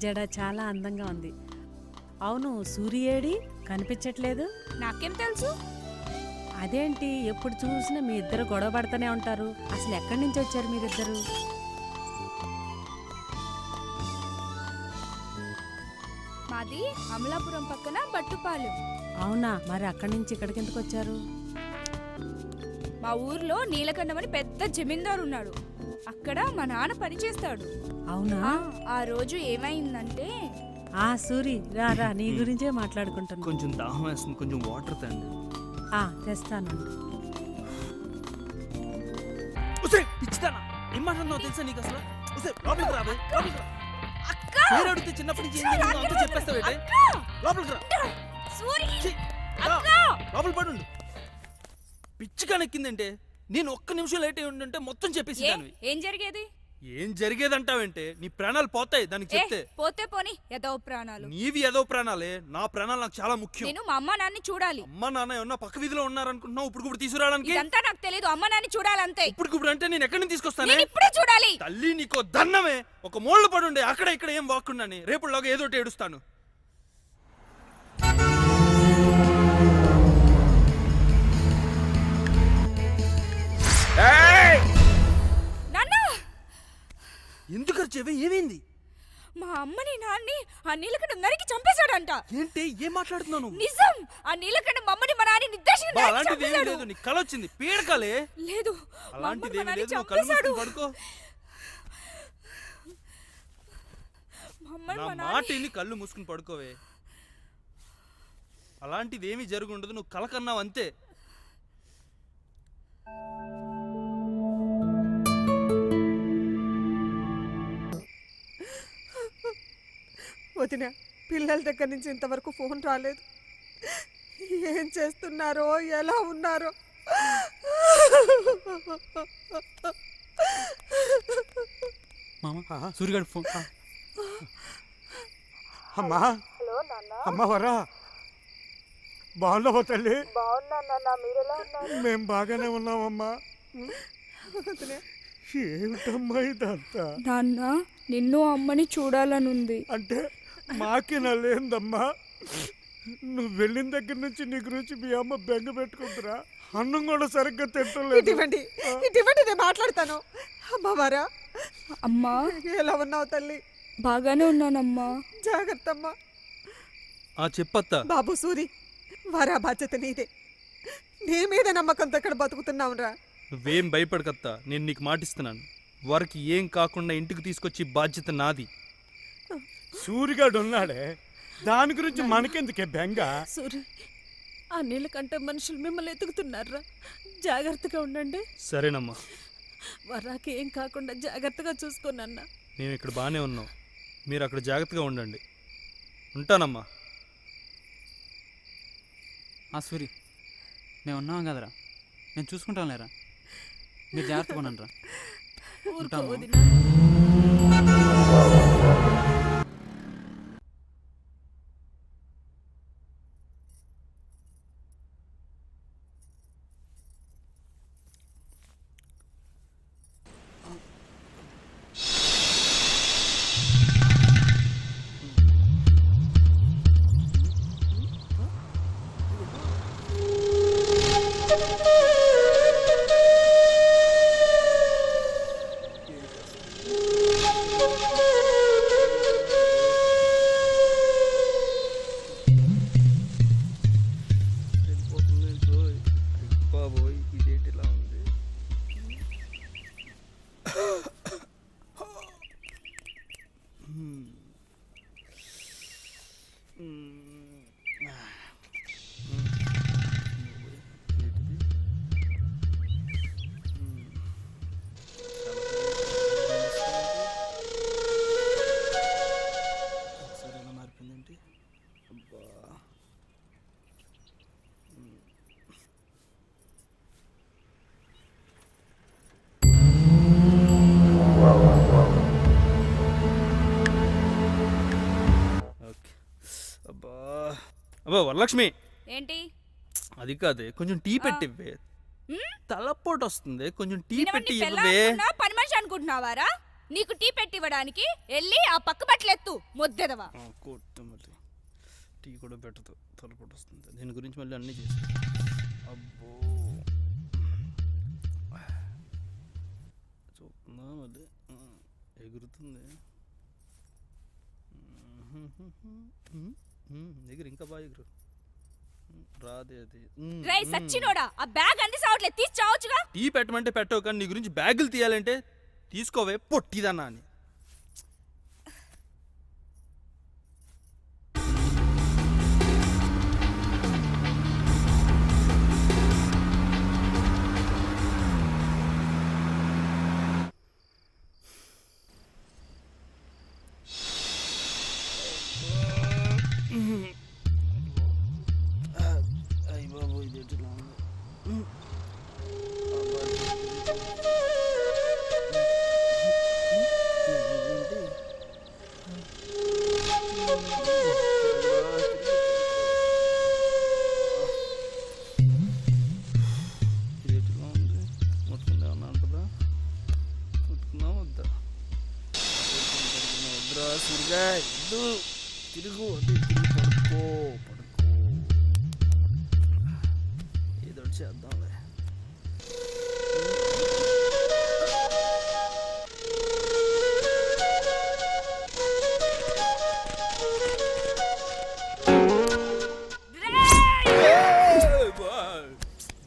జడ చాలా అందంగా ఉంది. అవును, సూర్యేడి కనిపించట్లేదు. నాకేం తెలుసు? అదేంటి ఎప్పుడు చూసినా మీ ఇద్దరు గొడవ పడుతూనే ఉంటారు? అసలు ఎక్కడి నుంచి వచ్చారు మీరిద్దరు? మాది అమలాపురం పక్కన బట్టుపాలెం. అవునా, మరి అక్కడి నుంచి ఇక్కడికి ఎందుకు వచ్చారు? మా ఊర్లో నీలకంఠం అని పెద్ద జమీందారు ఉన్నాడు. అక్కడ మా నాన్న పనిచేస్తాడు. అవునా? ఆ రోజు ఏమైందంటే సూరి రా రా, నీ గురించే మాట్లాడుకుంటున్నా. కొంచెం దాహం వేస్తుంది, కొంచెం వాటర్ తండి. తెస్తాను. పిచ్చిదానా, ఏం మాట్లాడుతున్నావు తెలుసా నీకు అసలు? లోపలికి రాబోయ్, లోపలికి రా. పేరు అడిగితే చిన్నప్పటి నుంచి ఏం జరిగిందో అంతా చెప్పేస్తావేంటి? లోపలికి రా. లోపల పడుండు. పిచ్చిగా నెక్కిందంటే నేను ఒక్క నిమిషం లేట్ అయి ఉంటే మొత్తం చెప్పేసి ఏం జరిగేది? ఏం జరిగేదంటావేంటే నీ ప్రాణాలు పోతాయి దానికి చెప్తే. పోతే పోని, ఏదో ప్రాణాలు. నీవి ఏదో ప్రాణాలే, నా ప్రాణాలు నాకు చాలా ముఖ్యం. నేను మా అమ్మ నాన్ని చూడాలి. అమ్మ నాన్న ఏమన్నా పక్క వీధిలో ఉన్నారనుకుంటున్నావు ఇప్పుడు తీసుకురావడానికి? ఇదంతా నాకు తెలియదు, అమ్మ నాన్ని చూడాలంతే. ఇప్పుడు అంటే నేను ఎక్కడి నుంచి తీసుకొస్తాను? ఇప్పుడే చూడాలి. తల్లి నీకో దన్నమే, ఒక మోళ్ళు పడుండే అక్కడ ఇక్కడ ఏం వాక్కున్నాని రేపులాగా ఏదోటి ఏడుస్తాను. ఎందుకు అరిచేవే? ఏమైంది? మా అమ్మని నాన్ని ఆ నీలకంఠం నరికి చంపేశాడంట. ఏంటి ఏం మాట్లాడుతున్నాను? నిజం, ఆ నీలకంఠం మమ్మని మా నాన్ని నిర్దేశంగా అలాంటిది ఏమీ లేదు, నీ కళ వచ్చింది. పీడకలే లేదు, అలాంటిది ఏమీ లేదు. నువ్వు కళ్ళు మూసుకొని పడుకో. నా మాట విని కళ్ళు మూసుకుని పడుకోవే. అలాంటిది ఏమీ జరుగుండదు, నువ్వు కళ కన్నావు అంతే. వదిన, పిల్లల దగ్గర నుంచి ఇంతవరకు ఫోన్ రాలేదు. ఏం చేస్తున్నారో, ఎలా ఉన్నారో? సూర్యగాడు ఫోన్. అమ్మా, అమ్మ వరా, బాగున్నావా తల్లి? మేము బాగానే ఉన్నామమ్మా. ఏమిటమ్మా ఇదంతా? నాన్న, నిన్ను అమ్మని చూడాలనుంది. అంటే మాకే నల్లేందమ్మా? నువ్వు వెళ్ళిన దగ్గర నుంచి నీ గురించి మీ అమ్మ బెంగ పెట్టుకుంటురా. అన్నం కూడా సరిగ్గా తింటలేదు. ఇటువంటి నేను మాట్లాడతాను. అమ్మవారా, అమ్మా ఎలా ఉన్నావు తల్లి? బాగానే ఉన్నానమ్మా. జాగ్రత్త అమ్మా. చెప్పత్తా. బాబు సూరి, వారా బాధ్యత నీదే. నీ మీద నమ్మకంతో ఇక్కడ బతుకుతున్నావురా. నువ్వేం భయపడకత్తా, నేను నీకు మాటిస్తున్నాను. వారికి ఏం కాకుండా ఇంటికి తీసుకొచ్చి బాధ్యత నాది. సూరిగాడు ఉన్నాడే, దాని గురించి మనకెందుకే బెంగ? సూరి, ఆ నీళ్ళకంటే మనుషులు మిమ్మల్ని ఎతుకుతున్నారా? జాగ్రత్తగా ఉండండి. సరేనమ్మా. వరాకి ఏం కాకుండా జాగ్రత్తగా చూసుకోనన్నా. మేము ఇక్కడ బాగానే ఉన్నాం, మీరు అక్కడ జాగ్రత్తగా ఉండండి. ఉంటానమ్మా. సూరి, మేము ఉన్నాం కదరా, నేను చూసుకుంటాం లేరా, మీరు జాగ్రత్తగా ఉండండి రా. అబ్బా వరలక్ష్మి, ఏంటి? అది కాదే, కొంచెం టీ పెట్టివ్వే. తలపోటు వస్తుంది, కొంచెం టీ పెట్టి ఇవ్వవే. పని మనిషి అనుకుంటున్నావారా? నీకు టీ పెట్టివ్వడానికి వెళ్ళి ఆ పక్క బట్టలెత్తు మొద్దెదవా. కొట్టు మళ్ళీ టీ కూడా పెట్టదు, తలపొట్టు వస్తుంది. దీని గురించి మళ్ళీ అన్నీ చేసి అబ్బో చూస్తుందా మళ్ళీ ఎగురుతుంది ఎగురు, ఇంకా బాగా ఎగురు. రాదే అది. రై సచ్చినోడా, ఆ బ్యాగ్ అంది సావట్లేదు, తీసి చావచ్చుగా. టీ పెట్టమంటే పెట్టవు, కానీ నీ గురించి బ్యాగులు తీయాలంటే తీసుకోవే పొట్టిదన్నా అని. అయ్య బాబు ఇది ఎట్లా ఉంది? తిరుగు పడుకో ఏదో చేద్దాంలే.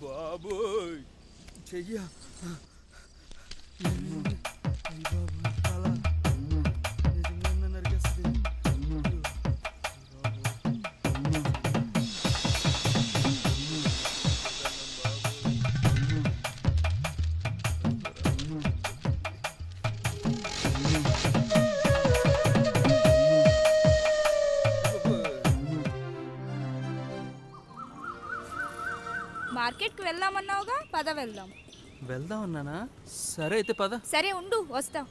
బాబోయ్ చెయ్యా మార్కెట్కి వెళ్దామన్నావుగా, పద వెళ్దాం. వెళ్దాం అన్నానా? సరే అయితే పద. సరే ఉండు, వస్తా.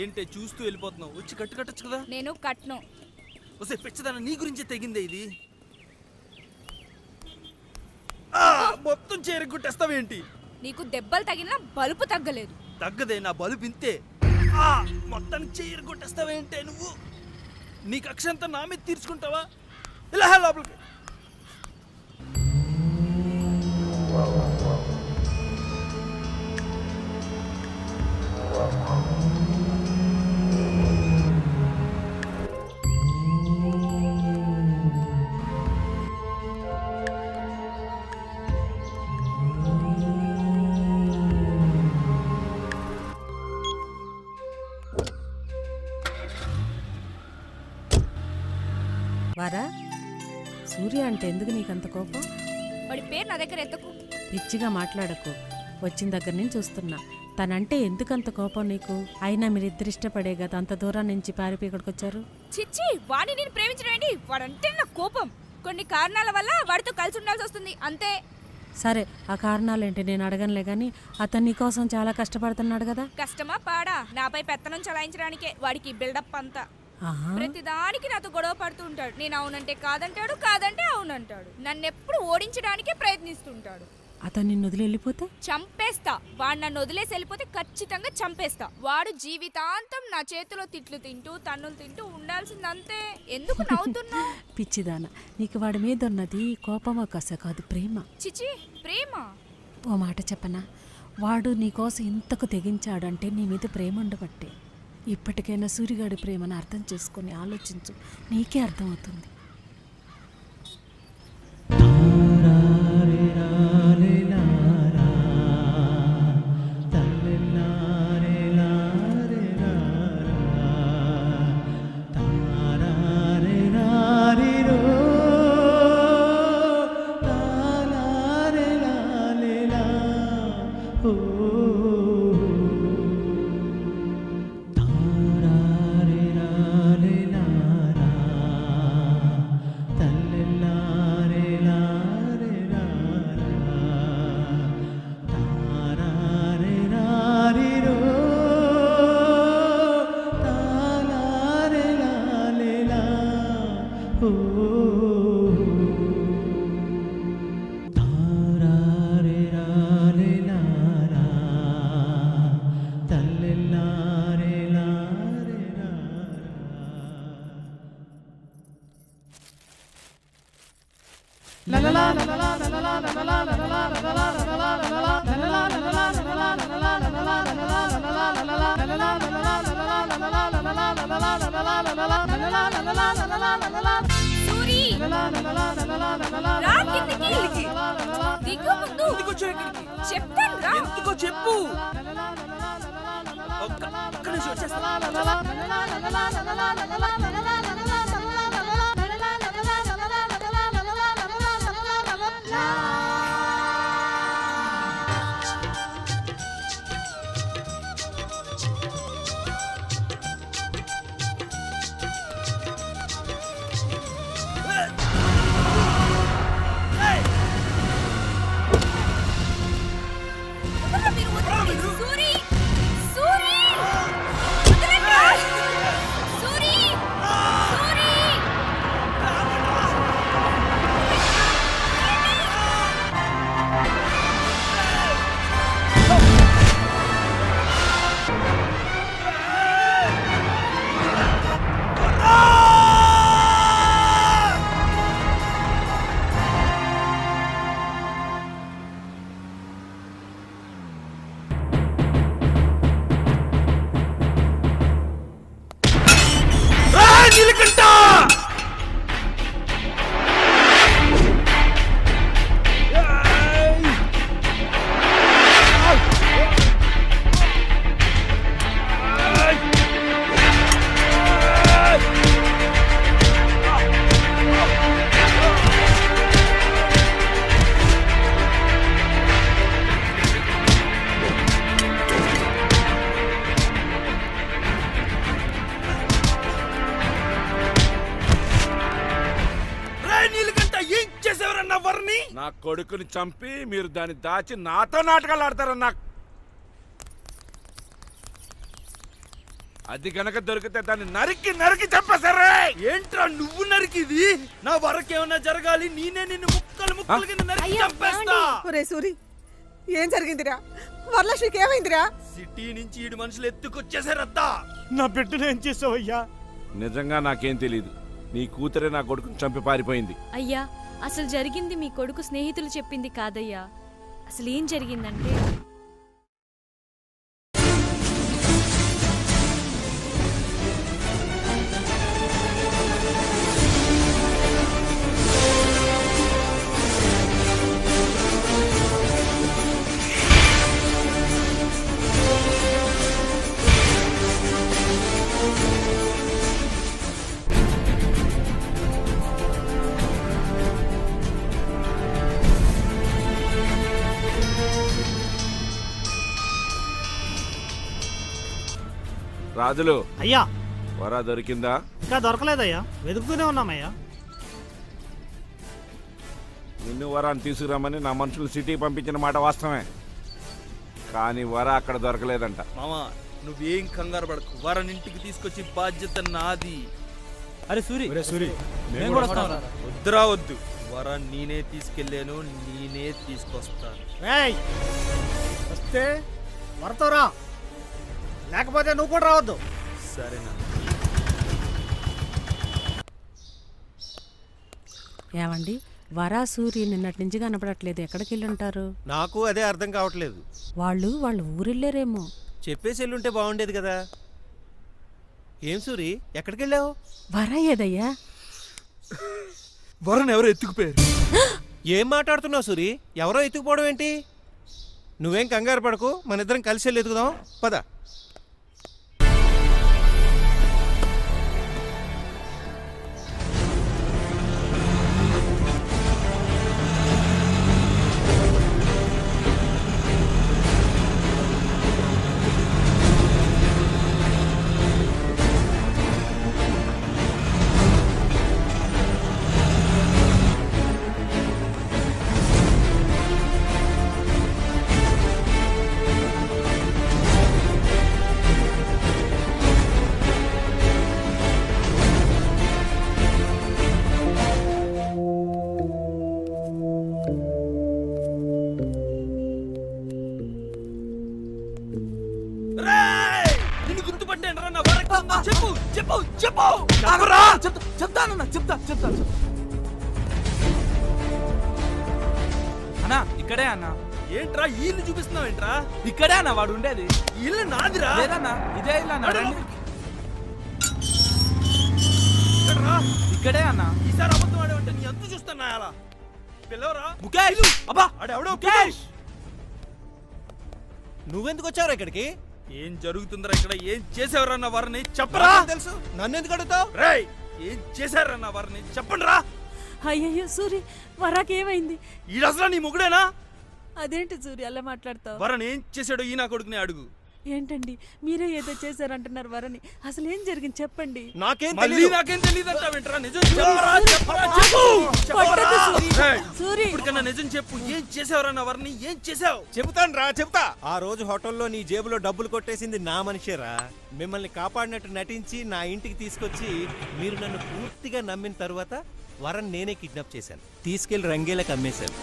ఏంటే చూస్తూ వెళ్ళిపోతున్నావు? వచ్చి కట్టొచ్చు కదా. నేను కట్ను. వస్తే పెచ్చదన్న నీ గురించే తెగిందే ఇది. మొత్తం చేరగొట్టేస్తావేంటి? నీకు దెబ్బలు తగిలినా బలుపు తగ్గలేదు. తగ్గదే, నా బలుపు ఇంతే. మొత్తానికి చేరగొట్టేస్తావేంటే నువ్వు? నీ కక్షంతా నా మీద తీర్చుకుంటావా? ఇలా లోపలికి. వారా, సూర్య అంటే ఎందుకు నీకంత కోపం? వాడి పేరు నా దగ్గర ఎత్తకు. పిచ్చిగా మాట్లాడకు. వచ్చిన దగ్గర నుంచి చూస్తున్నా. తనంటే ఎందుకంత కోపం నీకు? అయినా మీరిద్దరు ఇష్టపడే కదా అంత దూరం నుంచి పారిపోయి ఇక్కడికి వచ్చారు. చిచ్చి, వాడిని నేను ప్రేమించడం ఏంటి? వాడంటే నా కోపం. కొన్ని కారణాల వల్ల వాడితో కలిసి ఉండాల్సి వస్తుంది, అంతే. సరే, ఆ కారణాలేంటి నేను అడగనులే గాని అతను నీకోసం చాలా కష్టపడుతున్నాడు కదా. కష్టమా పాడా? నాపై పెత్తనం చలాయించడానికే వాడికి బిల్డప్ అంతా. ఆహా. ప్రతిదానికి నాతో గొడవ పడుతూ ఉంటాడు. నేను అవునంటే కాదంటాడు, కాదంటే అవునంటాడు. నన్ను ఎప్పుడు ఓడించడానికే ప్రయత్నిస్తుంటాడు. అతను నిన్ను వదిలి వెళ్ళిపోతే చంపేస్తా. వాడు నన్ను వదిలేసి వెళ్ళిపోతే ఖచ్చితంగా చంపేస్తా. వాడు జీవితాంతం నా చేతిలో తిట్లు తింటూ తన్నులు తింటూ ఉండాల్సిందంతే. ఎందుకు నవ్వుతున్నా? పిచ్చిదాన, నీకు వాడి మీద ఉన్నది కోపమో కస కాదు, ప్రేమ. చిచి, ప్రేమ? ఓ మాట చెప్పనా, వాడు నీకోసం ఇంతకు తెగించాడంటే నీ మీద ప్రేమ ఉండబట్టే. ఇప్పటికైనా సూరిగాడి ప్రేమను అర్థం చేసుకొని ఆలోచించు, నీకే అర్థమవుతుంది. సూరి, రా కిందికి. దిగు ముందు. ఎందుకొచ్చావు ఇక్కడికి? చెప్తాను రా. ఎందుకో చెప్పు. ఒక్క నిమిషం వచ్చేస్తా. మీరు వదలండి. సూరి, సూరి, వదలండి. సూరి, సూరి. నా కొడుకుని చంపి మీరు దాన్ని దాచి నాతో నాటకాలు ఆడతారన్నా. అది గనక దొరికితే దాన్ని నరికి నరికి చంపేశారే. ఏంట్రా నువ్వు నరికిది? నా వరకేమన్నా జరగాలి, నేనే నిన్ను ముక్కలు ముక్కలు కింద నరికి చంపేస్తా. ఒరే సూరి, ఏం జరిగిందిరా? వరలక్ష్మికి ఏమైందిరా? సిటీ నుంచి ఈడు మనుషులు ఎత్తుకొచ్చేసారత్తా. నా బిడ్డను ఏం చేసావయ్యా? నిజంగా నాకేం తెలియదు. నీ కూతురే నా కొడుకుని చంపి పారిపోయింది. అయ్యా, అసలు జరిగింది మీ కొడుకు స్నేహితులు చెప్పింది కాదయ్యా. అసలు ఏం జరిగిందంటే రాజులు, అయ్యా, వరా దొరికిందా? ఇంకా దొరకలేదయ్యా, వెతుకుతూనే ఉన్నామయ్యా. నిన్ను వరాన్ని తీసుకురామని నా మనుషులు సిటీకి పంపించిన మాట వాస్తవమే, కానీ వర అక్కడ దొరకలేదంట. మామా, నువ్వేం కంగారు పడకు, వరన్ ఇంటికి తీసుకొచ్చి బాధ్యత నాది. అరే సూరి సూరి మేము కూడా వస్తాం రా. వద్దురా వద్దు, వరన్ నేనే తీసుకెళ్ళాను, నేనే తీసుకొస్తాను. వస్తే వరతో రా, లేకపోతే నువ్వు కూడా రావద్దు. సరేనా? ఏమండి వరా సూరి నిన్నటి నుంచి కనపడట్లేదు, ఎక్కడికి వెళ్ళి ఉంటారు? నాకు అదే అర్థం కావట్లేదు. వాళ్ళ ఊరెళ్ళారేమో. చెప్పేసి వెళ్ళుంటే బాగుండేది కదా. ఏం సూరి, ఎక్కడికి వెళ్ళావు? వరా ఏదయ్యా? వరన్ ఎవరో ఎత్తుకుపోయారు. ఏం మాట్లాడుతున్నావు సూరి? ఎవరో ఎత్తుకుపోవడం ఏంటి? నువ్వేం కంగారు పడకు, మన ఇద్దరం కలిసి వెళ్ళి ఎత్తుకుదాం పద. నిన్ను గుర్తుపట్టాను రా, నా వరన్ చెప్పు చెప్పు చెప్పు. చెప్తానన్నా, చెప్తా. అన్నా ఇక్కడే అన్నా. ఏంట్రా ఈ ఇల్లు చూపిస్తున్నావు ఏంట్రా? ఇక్కడే అన్న వాడు ఉండేది. ఈ ఇల్లు నాదిరా. లేదన్నా ఇదే ఇల్లు అన్న. అరే, రండి. ఎక్కడ్రా? ఇక్కడే అన్న. ఈసారి అబద్ధం ఆడేవంటే నీ అంతు చూస్తున్నా అలా. పిల్లవరా ముఖేష్ అబ్బా ఆడెవడో ముఖేష్. నువ్వెందుకు వచ్చావురా ఇక్కడికి? ఏం జరుగుతుందిరా ఇక్కడ? ఏం చేసేవరా నా వారిని చెప్పరా? నాకేం తెలుసు, నన్ను ఎందుకు అడుగుతావు? రేయ్, ఏం చేశారా నా వారిని చెప్పండి రా. అయ్యయ్యో సూరి, వరాకేమైంది? ఈడసలా నీ మొగుడేనా? అదేంటి సూరి అలా మాట్లాడతావు? వరన్ ఏం చేశాడో ఈ నా కొడుకుని అడుగు. ఏంటండి మీరే ఏదో చేశారంటున్నారు వరని, అసలు ఏం జరిగింది చెప్పండి. నాకేం మళ్ళీ తెలీదు. నాకేం తెలియదంటావేంట్రా? నిజం చెప్పరా, చెప్పరా, చెప్పు. చెప్పరా. కొట్టొద్దు సూరి. రేయ్, సూరి. ఇప్పటికన్నా నిజం చెప్పు. ఏం చేసావురా నా వారిని? ఏం చేసావు? చెబుతాను రా, చెబుతా. ఆ రోజు హోటల్లో నీ జేబులో డబ్బులు కొట్టేసింది నా మనిషేరా. మిమ్మల్ని కాపాడినట్టు నటించి నా ఇంటికి తీసుకొచ్చి మీరు నన్ను పూర్తిగా నమ్మిన తర్వాత వరన్ నేనే కిడ్నాప్ చేశాను, తీసుకెళ్లి రంగేలకు అమ్మేశాను.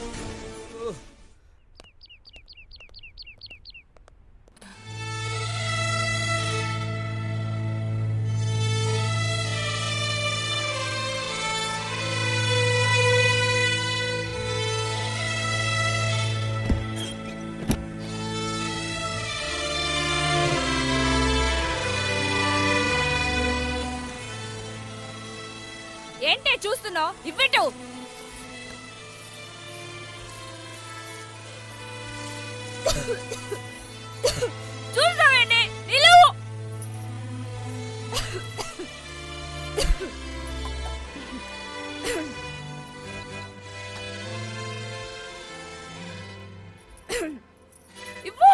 ఏంటే చూస్తున్నావు? ఇవ్వటు. చూస్తావేంటి? నిలువు. ఇవ్వు.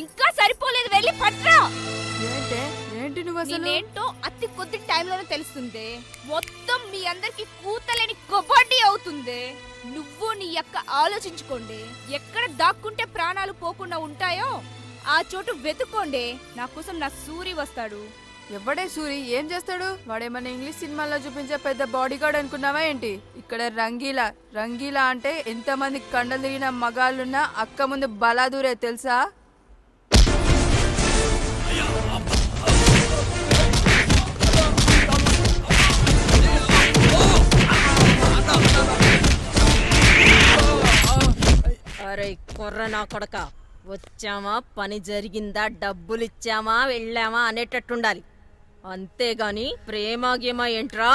ఇంకా సరిపోలేదు, వెళ్ళి పట్రా. ఏంటి నువ్వు అసలు? నేనేంటో అతి కొద్ది టైంలోనే తెలుస్తుంది. మొత్తం మీ అందరికి కూతలేని కబడ్డీ అవుతుంది. నువ్వు నీ యొక్క ఆలోచించుకోండి. ఎక్కడ దాక్కుంటే ప్రాణాలు పోకుండా ఉంటాయో ఆ చోటు వెతుక్కోండి. నా కోసం నా సూరి వస్తాడు. ఎవడే సూరి? ఏం చేస్తాడు? వాడేమన్నా ఇంగ్లీష్ సినిమాల్లో చూపించే పెద్ద బాడీ గార్డ్ అనుకున్నావా ఏంటి? ఇక్కడ రంగీలా. రంగీలా అంటే ఎంతమంది కండలు తిరిగిన మగాళ్ళున్నా అక్క ముందు బలాదూరే తెలుసా? అరే కొర్ర నా కొడక, వచ్చామా, పని జరిగిందా, డబ్బులు ఇచ్చామా, వెళ్ళామా అనేటట్టుండాలి. అంతేగాని ప్రేమ గేమ ఏంట్రా?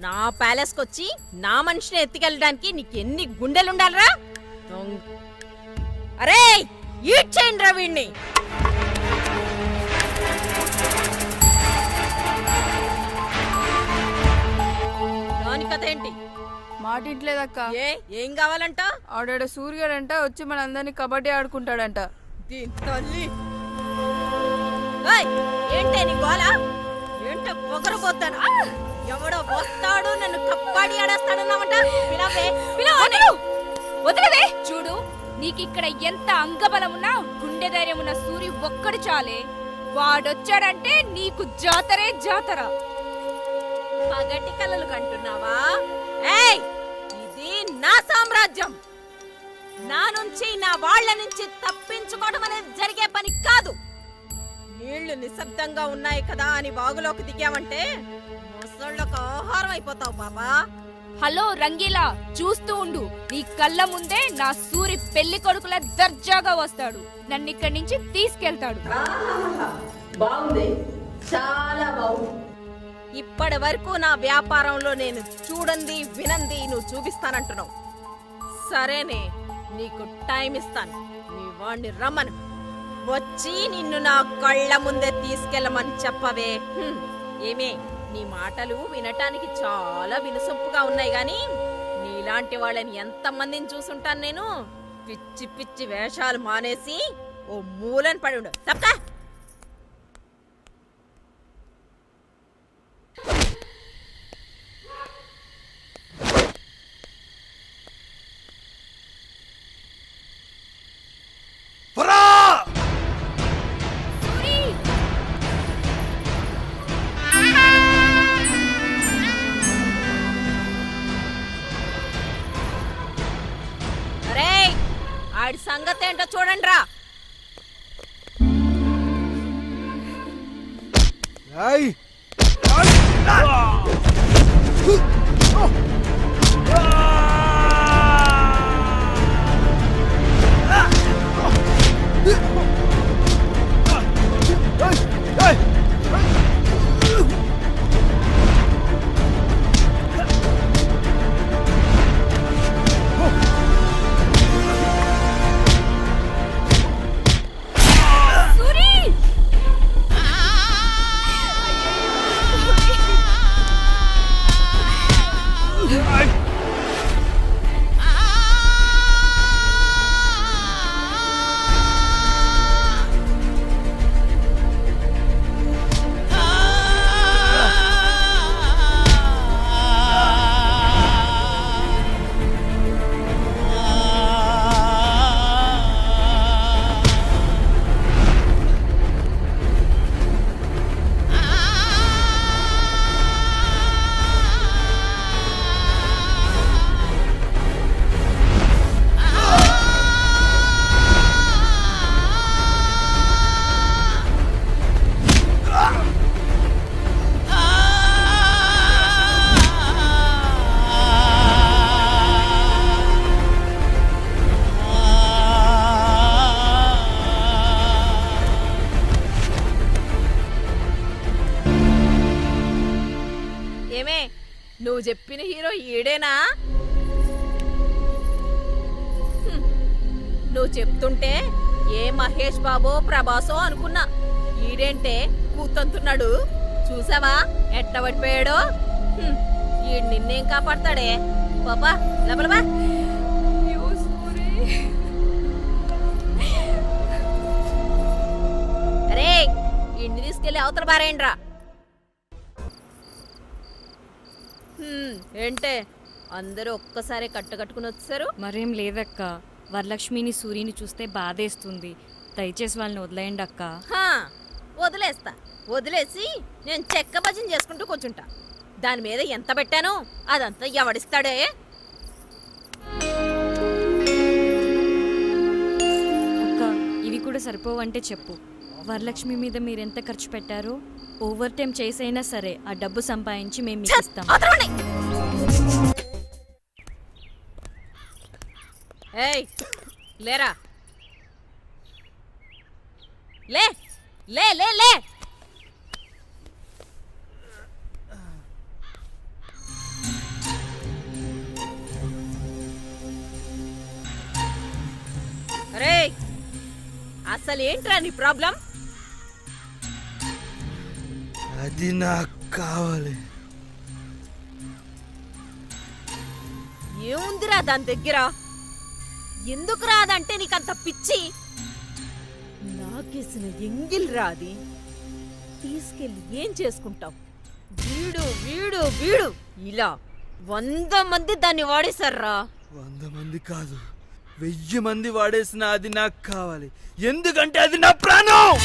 నా ప్యాలెస్కి వచ్చి నా మనిషిని ఎత్తుకెళ్ళడానికి నీకెన్ని గుండెలుండాలరా? అరే ఈడ్ చేయండి రా వీణ్ణి. దాని కథ ఏంటి? మాటింట్లేదక్క. ఏం కావాలంట? ఆడాడ సూర్యుడంట వచ్చి మనందరినీ కబడ్డీ ఆడుకుంటాడంట. దీని తల్లి ఏయ్, ఏంటే నీ గోల? ఏంటే పొగరబోతాను? ఎవడో వస్తాడు నన్ను కప్పాడి ఆడేస్తాడన్నామంట. పిలవే, పిలవని. వదిలేవే. చూడు, నీకిక్కడ ఎంత అంగబలం ఉన్నా గుండె ధైర్యం ఉన్న సూరి ఒక్కడు చాలే. వాడొచ్చాడంటే నీకు జాతరే జాతర. పగటి కలలు కంటున్నావా? ఏయ్, ఇది నా సామ్రాజ్యం. నా నుంచి నా వాళ్ళ నుంచి తప్పించుకోవడం అనేది జరిగే పని కాదు. నీళ్లు నిశ్శబ్దంగా ఉన్నాయి కదా అని వాగులోకి దిగామంటే ముసళ్ళకు ఆహారం అయిపోతావు బాబా. హలో రంగీలా, చూస్తూ ఉండు. నీ కళ్ళ ముందే నా సూరి పెళ్లి కొడుకుల దర్జాగా వస్తాడు. నన్ను ఇక్కడి నుంచి తీసుకెళ్తాడు. బాగుంది, చాలా బాగుంది. ఇప్పటి వరకు నా వ్యాపారంలో నేను చూడండి వినంది నువ్వు చూపిస్తానంటున్నావు. సరేనే, నీకు టైం ఇస్తాను. నీ వాణ్ణి రమ్మను, వచ్చి నిన్ను నా కళ్ళ ముందే తీసుకెళ్ళమని చెప్పవే. ఏమే, నీ మాటలు వినటానికి చాలా వినసొంపుగా ఉన్నాయి గాని నీలాంటి వాళ్ళని ఎంతమందిని చూసుంటాను నేను. పిచ్చి పిచ్చి వేషాలు మానేసి ఓ మూలని పడి ఉండు. తప్ప ఆడి సంగతి ఏంటో చూడండి రా. నువ్వు చెప్పిన హీరో ఈడేనా? నువ్వు చెప్తుంటే ఏ మహేష్ బాబో ప్రభాసో అనుకున్నా. ఈడేంటే కూతంతున్నాడు. చూసావా ఎట్ట పడిపోయాడో? ఈడు నిన్నేం కాపాడతాడే? పాపా లబలబా. అరే, ఇంటి తీసుకెళ్లి అవతల బారేయండ్రా. ఏంటే అందరూ ఒక్కసారి కట్టుకుని వచ్చారు? మరేం లేదక్క, వరలక్ష్మిని సూర్యుని చూస్తే బాధేస్తుంది. దయచేసి వాళ్ళని వదిలేయండి అక్క. వదిలేస్తా. వదిలేసి నేను చెక్క భజన చేసుకుంటూ కూర్చుంటా. దాని మీద ఎంత పెట్టాను అదంతా ఎవడిస్తాడే? అక్క, ఇవి కూడా సరిపోవంటే చెప్పు. వరలక్ష్మి మీద మీరెంత ఖర్చు పెట్టారో ఓవర్ టైం చేసైనా సరే ఆ డబ్బు సంపాదించి మేము మీకు ఇస్తాం. ఏయ్, లేరా, లే లే లే లే. అరే, అసలు ఏంట్రా నీ ప్రాబ్లం? అది నాకు కావాలి. ఏముందిరా దాని దగ్గర? ఎందుకు రాదంటే నీకంత పిచ్చి? నాకేసిన ఎంగిల్ రాది. తీసుకెళ్ళి ఏం చేసుకుంటావు? వీడు వీడు వీడు ఇలా 100 మంది దాన్ని వాడేశారా. 100 మంది కాదు, 1000 మంది వాడేసిన అది నాకు కావాలి. ఎందుకంటే అది నా ప్రాణం.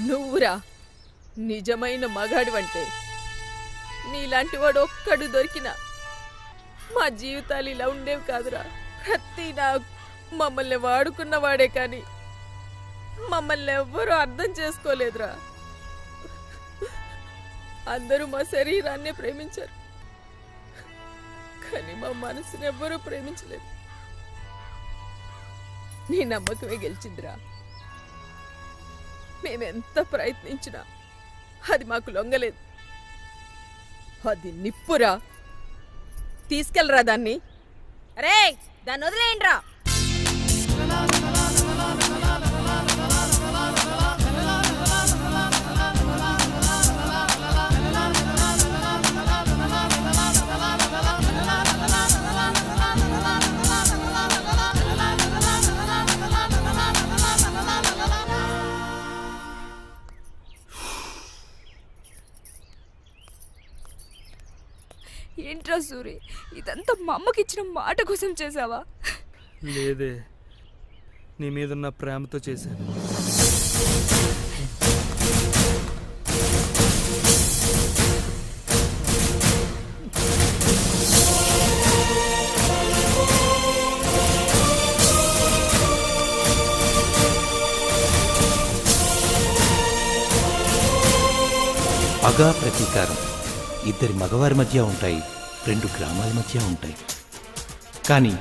నువ్వురా నిజమైన మగాడివంటే. నీలాంటి వాడు ఒక్కడు దొరికినా మా జీవితాలు ఇలా ఉండేవి కాదురా. ప్రతి నా మమ్మల్ని వాడుకున్నవాడే కానీ మమ్మల్ని ఎవ్వరూ అర్థం చేసుకోలేదురా. అందరూ మా శరీరాన్నే ప్రేమించారు, కానీ మా మనసుని ఎవ్వరూ ప్రేమించలేదు. నీ నమ్మకమే గెలిచిందిరా. మేమెంత ప్రయత్నించినా అది మాకు లొంగలేదు. అది నిప్పురా. తీసుకెళ్ళరా దాన్ని. అరే దాన్ని వదిలేయండిరా. ఏంట్రా సూరి, ఇదంతా మా అమ్మకి ఇచ్చిన మాట కోసం చేసావా? లేదే, నీ మీదున్న ప్రేమతో చేశాను. పగ ప్రతీకారం ఇద్దరి మగవారి మధ్య ఉంటాయి, 2 గ్రామాల మధ్య ఉంటాయి. కానీ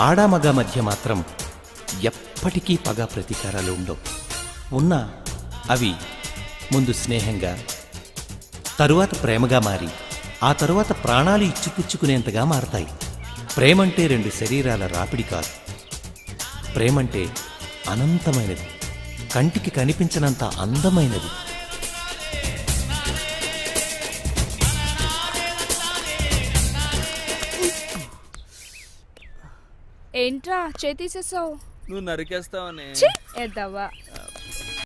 ఆడా మగ మధ్య మాత్రం ఎప్పటికీ పగ ప్రతీకారాలు ఉండవు. ఉన్నా అవి ముందు స్నేహంగా, తరువాత ప్రేమగా మారి ఆ తరువాత ప్రాణాలు ఇచ్చిపుచ్చుకునేంతగా మారతాయి. ప్రేమంటే 2 శరీరాల రాపిడి కాదు. ప్రేమంటే అనంతమైనది, కంటికి కనిపించనంత అందమైనది. ఏంట్రా చేతీసేసావు? నువ్వు నరికేస్తావనే. ఎద్దవ్వా.